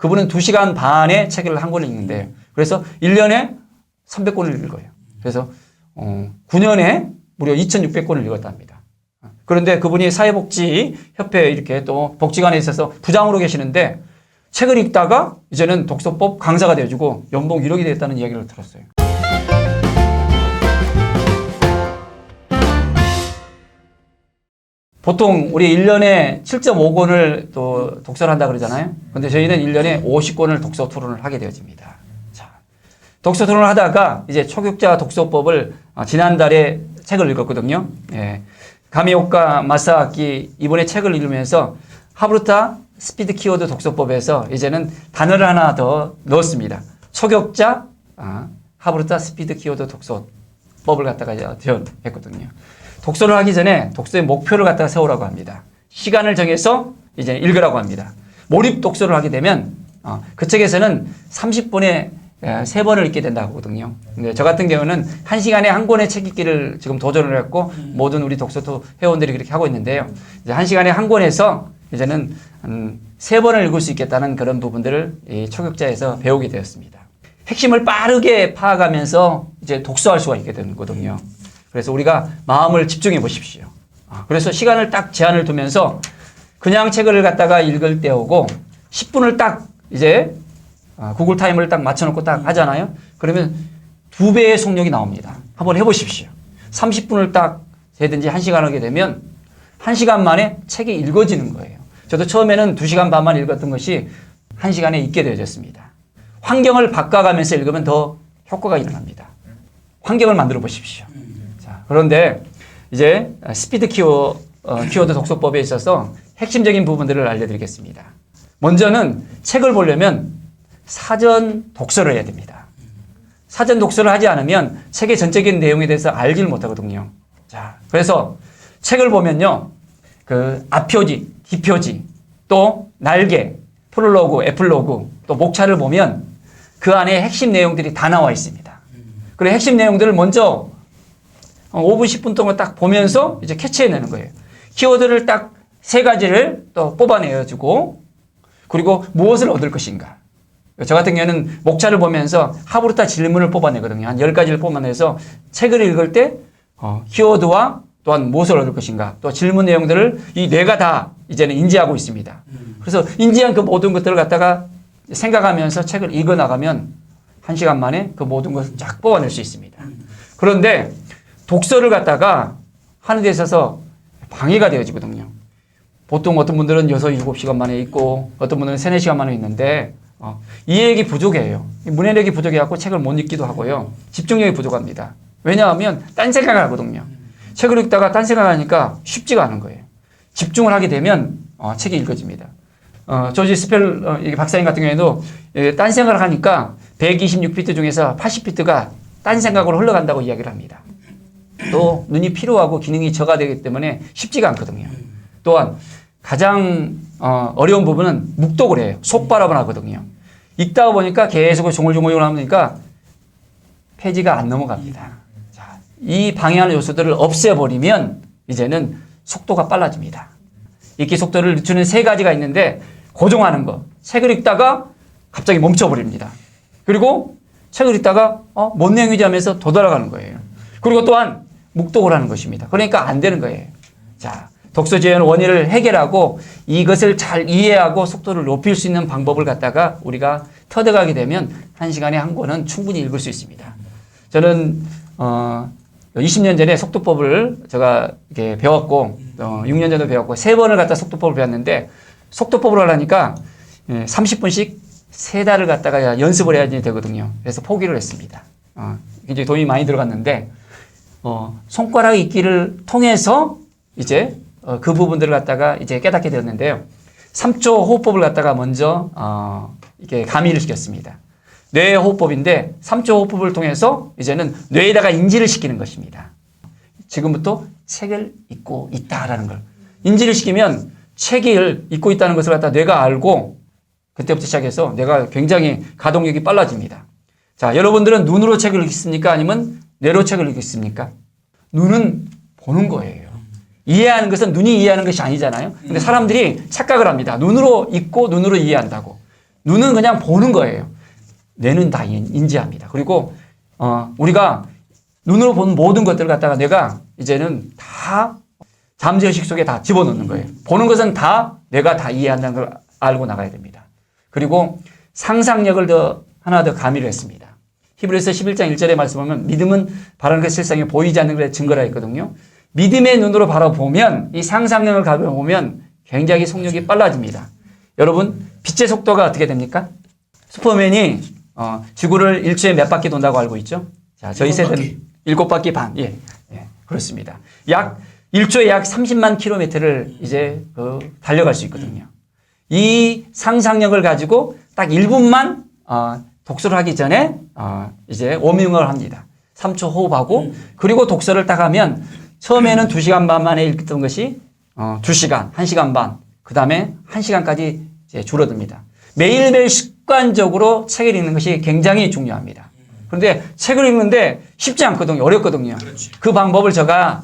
그분은 2시간 반에 책을 한 권을 읽는데요. 그래서 1년에 300권을 읽어요. 그래서 9년에 무려 2,600권을 읽었답니다. 그런데 그분이 사회복지협회에 이렇게 또 복지관에 있어서 부장으로 계시는데 책을 읽다가 이제는 독서법 강사가 되어주고 연봉 1억이 됐다는 이야기를 들었어요. 보통 우리 1년에 7.5권을 또 독서를 한다 그러잖아요. 근데 저희는 1년에 50권을 독서 토론을 하게 되어집니다. 자, 독서 토론을 하다가 이제 초급자 독서법을 지난달에 책을 읽었거든요. 예. 가미오카 마사키 이번에 책을 읽으면서 하브루타 스피드 키워드 독서법에서 이제는 단어를 하나 더 넣었습니다. 초급자 하브루타 스피드 키워드 독서법을 갖다가 했거든요. 독서를 하기 전에 독서의 목표를 갖다가 세우라고 합니다. 시간을 정해서 이제 읽으라고 합니다. 몰입 독서를 하게 되면 그 책에서는 30분에 3번을 읽게 된다고 하거든요. 근데 저 같은 경우는 1시간에 한 권의 책 읽기를 지금 도전을 했고 모든 우리 독서토 회원들이 그렇게 하고 있는데요. 이제 1시간에 한 권에서 이제는 3번을 읽을 수 있겠다는 그런 부분들을 이 초급자에서 배우게 되었습니다. 핵심을 빠르게 파악하면서 이제 독서할 수가 있게 되는 거거든요. 그래서 우리가 마음을 집중해 보십시오. 그래서 시간을 딱 제한을 두면서 그냥 책을 갖다가 읽을 때하고 10분을 딱 이제 구글 타임을 딱 맞춰놓고 딱 하잖아요. 그러면 2배의 속력이 나옵니다. 한번 해보십시오. 30분을 딱 세든지 1시간 하게 되면 1시간 만에 책이 읽어지는 거예요. 저도 처음에는 2시간 반만 읽었던 것이 1시간에 읽게 되어졌습니다. 환경을 바꿔가면서 읽으면 더 효과가 일어납니다. 환경을 만들어 보십시오. 자, 그런데 이제 스피드 키워드 독서법에 있어서 핵심적인 부분들을 알려드리겠습니다. 먼저는 책을 보려면 사전 독서를 해야 됩니다. 사전 독서를 하지 않으면 책의 전적인 내용에 대해서 알지를 못하거든요. 자, 그래서 책을 보면요, 그 앞표지, 뒷표지, 또 날개, 프롤로그, 에필로그, 또 목차를 보면 그 안에 핵심 내용들이 다 나와 있습니다. 그리고 핵심 내용들을 먼저 5분, 10분 동안 딱 보면서 이제 캐치해내는 거예요. 키워드를 딱 3가지를 또 뽑아내어주고, 그리고 무엇을 얻을 것인가. 저 같은 경우는 목차를 보면서 하브루타 질문을 뽑아내거든요. 한 10가지를 뽑아내서 책을 읽을 때 키워드와 또한 무엇을 얻을 것인가, 또 질문 내용들을 이 뇌가 다 이제는 인지하고 있습니다. 그래서 인지한 그 모든 것들을 갖다가 생각하면서 책을 읽어 나가면 1시간 만에 그 모든 것을 쫙 뽑아낼 수 있습니다. 그런데 독서를 갖다가 하는 데 있어서 방해가 되어지거든요. 보통 어떤 분들은 6, 7시간 만에 읽고 어떤 분들은 3, 4시간 만에 읽는데 이해력이 부족해요. 문해력이 부족해갖고 책을 못 읽기도 하고요. 집중력이 부족합니다. 왜냐하면 딴 생각을 하거든요. 책을 읽다가 딴 생각을 하니까 쉽지가 않은 거예요. 집중을 하게 되면 책이 읽어집니다. 조지 스펠 박사님 같은 경우에도 딴 생각을 하니까 126피트 중에서 80피트가 딴 생각으로 흘러간다고 이야기를 합니다. 또 눈이 피로하고 기능이 저하되기 때문에 쉽지가 않거든요. 또한 가장 어려운 부분은 묵독을 해요. 속바람을 하거든요. 읽다 보니까 계속 종글종글 하니까 페이지가 안 넘어갑니다. 자, 이 방해하는 요소들을 없애버리면 이제는 속도가 빨라집니다. 읽기 속도를 늦추는 3가지가 있는데 고정하는 거. 책을 읽다가 갑자기 멈춰버립니다. 그리고 책을 읽다가 뭔 내용이지 하면서 도달아가는 거예요. 그리고 또한 묵독을 하는 것입니다. 그러니까 안 되는 거예요. 자, 독서 지연 원인을 해결하고 이것을 잘 이해하고 속도를 높일 수 있는 방법을 갖다가 우리가 터득하게 되면 1시간에 한 권은 충분히 읽을 수 있습니다. 저는 20년 전에 속도법을 제가 이렇게 배웠고 6년 전에 배웠고 3번을 갖다 속도법을 배웠는데 속도법을 하려니까 30분씩 3달을 갖다가 연습을 해야 되거든요. 그래서 포기를 했습니다. 굉장히 돈이 많이 들어갔는데 손가락 읽기를 통해서 이제 그 부분들을 갖다가 이제 깨닫게 되었는데요. 3초 호흡법을 갖다가 먼저 이렇게 가미를 시켰습니다. 뇌의 호흡법인데 3초 호흡법을 통해서 이제는 뇌에다가 인지를 시키는 것입니다. 지금부터 책을 읽고 있다라는 걸 인지를 시키면 책을 읽고 있다는 것을 갖다 뇌가 알고 그때부터 시작해서 뇌가 굉장히 가동력이 빨라집니다. 자, 여러분들은 눈으로 책을 읽습니까? 아니면 뇌로 책을 읽습니까? 눈은 보는 거예요. 이해하는 것은 눈이 이해하는 것이 아니잖아요. 근데 사람들이 착각을 합니다. 눈으로 읽고 눈으로 이해한다고. 눈은 그냥 보는 거예요. 뇌는 다 인지합니다. 그리고 우리가 눈으로 본 모든 것들을 갖다가 뇌가 이제는 다 잠재의식 속에 다 집어넣는 거예요. 보는 것은 다 뇌가 다 이해한다는 걸 알고 나가야 됩니다. 그리고 상상력을 하나 더 가미를 했습니다. 히브리서 11장 1절에 말씀하면 믿음은 바라는 것 실상이 보이지 않는 것의 증거라 했거든요. 믿음의 눈으로 바라보면 이 상상력을 가져보면 굉장히 속력이 빨라집니다. 여러분 빛의 속도가 어떻게 됩니까? 슈퍼맨이 지구를 일주일에 몇 바퀴 돈다고 알고 있죠? 자, 저희 세대는 7바퀴 반. 예, 그렇습니다. 약 1초에 약 30만 킬로미터를 이제 달려갈 수 있거든요. 이 상상력을 가지고 딱 1분만 독서를 하기 전에 이제 워밍을 합니다. 3초 호흡하고 그리고 독서를 딱 하면 처음에는 2시간 반 만에 읽던 것이 2시간, 1시간 반, 그 다음에 1시간까지 이제 줄어듭니다. 매일매일 습관적으로 책을 읽는 것이 굉장히 중요합니다. 그런데 책을 읽는데 쉽지 않거든요. 어렵거든요. 그렇지. 그 방법을 제가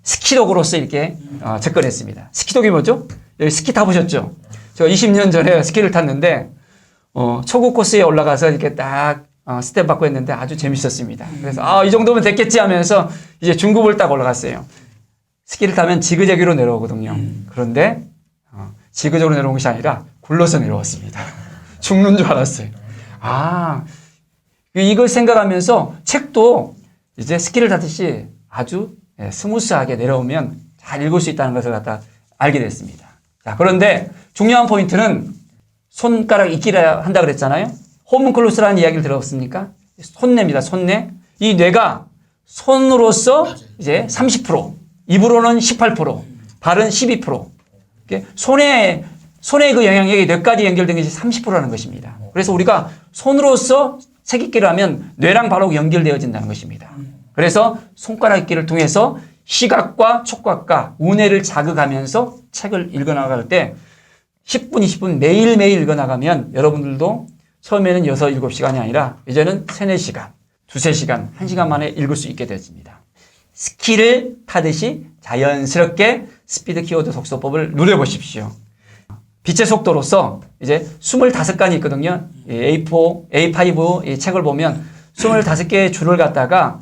스키독으로서 이렇게 접근했습니다. 스키독이 뭐죠? 여기 스키 타보셨죠? 제가 20년 전에 스키를 탔는데 초급 코스에 올라가서 이렇게 딱 스텝 받고 했는데 아주 재밌었습니다. 그래서 이 정도면 됐겠지 하면서 이제 중급을 딱 올라갔어요. 스키를 타면 지그재그로 내려오거든요. 그런데 지그재그로 내려온 것이 아니라 굴러서 내려왔습니다. 죽는 줄 알았어요. 이걸 생각하면서 책도 이제 스키를 타듯이 아주 스무스하게 내려오면 잘 읽을 수 있다는 것을 갖다 알게 됐습니다. 자, 그런데 중요한 포인트는 손가락 읽기를 한다 그랬잖아요. 호문클루스라는 이야기를 들어봤습니까? 손뇌입니다. 손뇌. 이 뇌가 손으로서 이제 30%, 입으로는 18%, 발은 12%. 손의 그 영향력이 뇌까지 연결된 것이 30%라는 것입니다. 그래서 우리가 손으로서 책 읽기를 하면 뇌랑 바로 연결되어진다는 것입니다. 그래서 손가락 읽기를 통해서 시각과 촉각과 우뇌를 자극하면서 책을 읽어나갈 때 10분, 20분 매일매일 읽어나가면 여러분들도 처음에는 6, 7시간이 아니라 이제는 3, 4시간, 2, 3시간, 1시간 만에 읽을 수 있게 되었습니다. 스키를 타듯이 자연스럽게 스피드 키워드 독서법을 누려보십시오. 빛의 속도로서 이제 25간이 있거든요. A4, A5 이 책을 보면 25개의 줄을 갖다가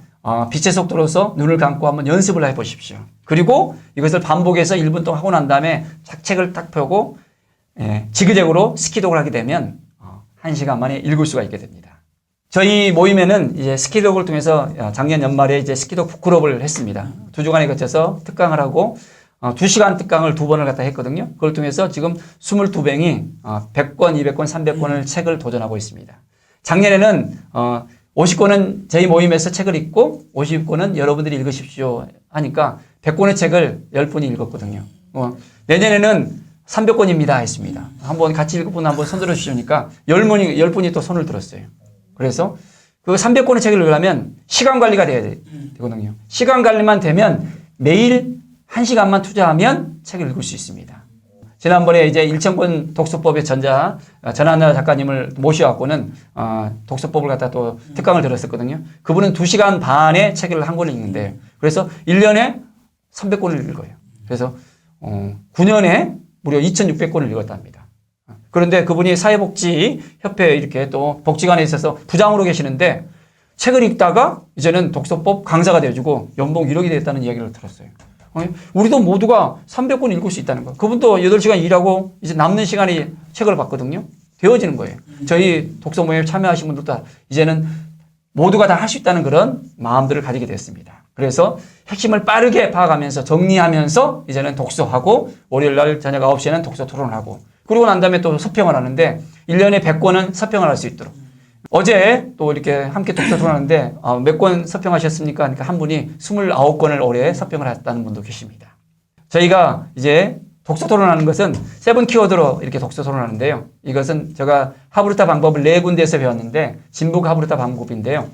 빛의 속도로서 눈을 감고 한번 연습을 해보십시오. 그리고 이것을 반복해서 1분 동안 하고 난 다음에 책을 딱 펴고 지그재그로 스키독을 하게 되면 1시간 만에 읽을 수가 있게 됩니다. 저희 모임에는 이제 스키독을 통해서 작년 연말에 이제 스키독 북클럽을 했습니다. 2주간에 거쳐서 특강을 하고 2시간 특강을 2번을 갖다 했거든요. 그걸 통해서 지금 22명이 100권, 200권, 300권을 책을 도전하고 있습니다. 작년에는 50권은 저희 모임에서 책을 읽고 50권은 여러분들이 읽으십시오 하니까 100권의 책을 10분이 읽었거든요. 내년에는 300권입니다 했습니다. 한번 같이 읽을 분 한번 손 들어주시니까 10분이 또 손을 들었어요. 그래서 그 300권의 책을 읽으려면 시간 관리가 돼야 되거든요. 시간 관리만 되면 매일 1시간만 투자하면 책을 읽을 수 있습니다. 지난번에 이제 일천권 독서법의 전하나 작가님을 모셔갖고는 독서법을 갖다 또 특강을 들었었거든요. 그분은 2시간 반에 책을 한 권을 읽는데요. 그래서 1년에 300권을 읽어요. 그래서 9년에 무려 2,600권을 읽었답니다. 그런데 그분이 사회복지협회 이렇게 또 복지관에 있어서 부장으로 계시는데 책을 읽다가 이제는 독서법 강사가 되어주고 연봉 1억이 됐다는 이야기를 들었어요. 우리도 모두가 300권 읽을 수 있다는 거. 그분도 8시간 일하고 이제 남는 시간이 책을 봤거든요. 되어지는 거예요. 저희 독서 모임에 참여하신 분들도 다 이제는 모두가 다 할 수 있다는 그런 마음들을 가지게 됐습니다. 그래서 핵심을 빠르게 파악하면서 정리하면서 이제는 독서하고 월요일 날 저녁 9시에는 독서 토론하고 그러고 난 다음에 또 서평을 하는데 1년에 100권은 서평을 할 수 있도록. 어제 또 이렇게 함께 독서 토론하는데 몇 권 서평하셨습니까? 그러니까 한 분이 29권을 올해 서평을 했다는 분도 계십니다. 저희가 이제 독서 토론하는 것은 7 키워드로 이렇게 독서 토론하는데요. 이것은 제가 하브루타 방법을 4군데에서 배웠는데 진북 하브루타 방법인데요.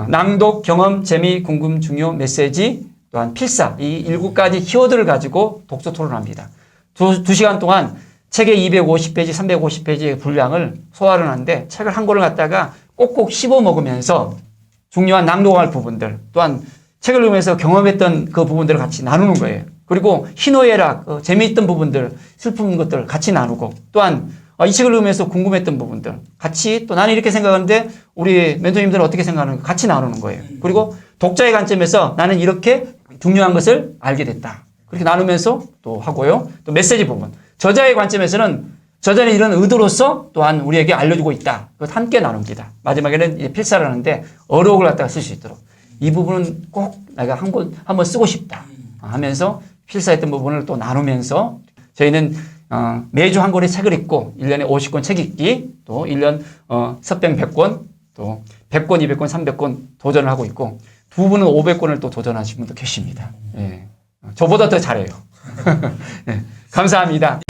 낭독, 경험, 재미, 궁금, 중요, 메시지, 또한 필사 이 7가지 키워드를 가지고 독서 토론합니다. 2시간 동안 책의 250페이지, 350페이지의 분량을 소화를 하는데 책을 한 권을 갖다가 꼭꼭 씹어 먹으면서 중요한 낭독할 부분들 또한 책을 읽으면서 경험했던 그 부분들을 같이 나누는 거예요. 그리고 희노애락, 재미있던 부분들, 슬픈 것들 같이 나누고 또한 이 책을 읽으면서 궁금했던 부분들 같이 또 나는 이렇게 생각하는데 우리 멘토님들은 어떻게 생각하는가 같이 나누는 거예요. 그리고 독자의 관점에서 나는 이렇게 중요한 것을 알게 됐다. 그렇게 나누면서 또 하고요. 또 메시지 부분. 저자의 관점에서는 저자는 이런 의도로서 또한 우리에게 알려주고 있다. 그것 함께 나눕니다. 마지막에는 이제 필사를 하는데 어록을 갖다가 쓸 수 있도록. 이 부분은 꼭 내가 한번 쓰고 싶다 하면서 필사했던 부분을 또 나누면서 저희는 매주 한 권의 책을 읽고 1년에 50권 책 읽기 또 1년 서병 100권 또 100권, 200권, 300권 도전을 하고 있고 두 분은 500권을 또 도전하신 분도 계십니다. 예. 저보다 더 잘해요. 네. 감사합니다.